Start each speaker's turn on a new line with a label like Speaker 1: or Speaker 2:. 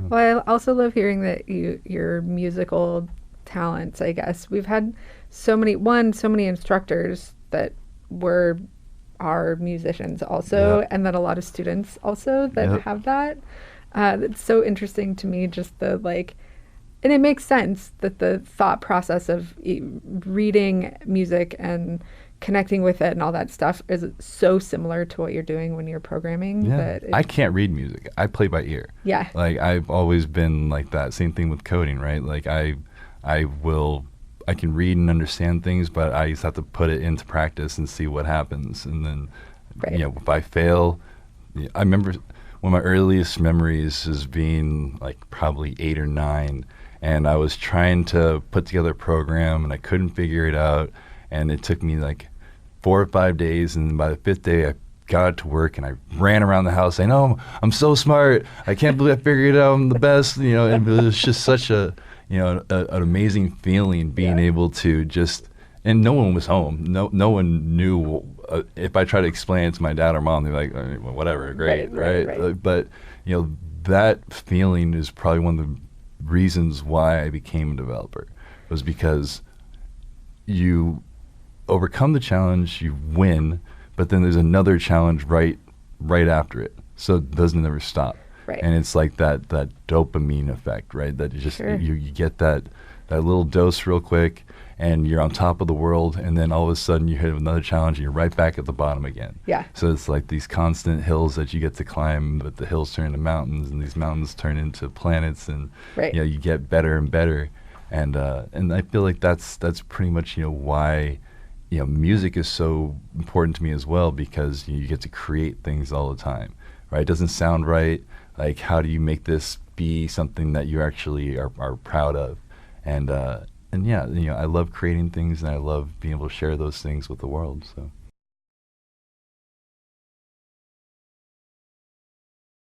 Speaker 1: Well, I also love hearing that your musical talents, I guess. We've had so many instructors that were are musicians
Speaker 2: Yep.
Speaker 1: also, and then a lot of students also that
Speaker 2: Yep.
Speaker 1: have that. It's so interesting to me, just the like, and it makes sense that the thought process of reading music and connecting with it and all that stuff is so similar to what you're doing when you're programming
Speaker 2: Yeah.
Speaker 1: that
Speaker 2: I
Speaker 1: it,
Speaker 2: can't read music. I play by ear.
Speaker 1: yeah,
Speaker 2: Like I've always been like that. Same thing with coding, right? Like I will I can read and understand things, but I just have to put it into practice and see what happens. And then,
Speaker 1: right.
Speaker 2: if I fail, I remember one of my earliest memories is being like probably 8 or 9, and I was trying to put together a program and I couldn't figure it out, and it took me like 4 or 5 days, and by the fifth day I got to work and I ran around the house saying, "Oh, I'm so smart! I can't believe I figured it out. I'm the best!" And it was just such an amazing feeling being
Speaker 1: Yeah.
Speaker 2: able to just, and no one was home. No one knew. If I try to explain it to my dad or mom, they're like, well, "Whatever,
Speaker 1: Right,
Speaker 2: great,
Speaker 1: right,
Speaker 2: right?"
Speaker 1: right.
Speaker 2: But that feeling is probably one of the reasons why I became a developer, was because you overcome the challenge, you win, but then there's another challenge right after it. So it doesn't ever stop.
Speaker 1: Right.
Speaker 2: And it's like that dopamine effect, right? That you just
Speaker 1: Sure.
Speaker 2: you get that little dose real quick, and you're on top of the world, and then all of a sudden you hit another challenge and you're right back at the bottom again.
Speaker 1: Yeah.
Speaker 2: So it's like these constant hills that you get to climb, but the hills turn into mountains, and these mountains turn into planets, and
Speaker 1: Right.
Speaker 2: you get better and better. And I feel like that's pretty much why music is so important to me as well, because you get to create things all the time, right? It doesn't sound right. Like, how do you make this be something that you actually are proud of? And yeah, I love creating things, and I love being able to share those things with the world. So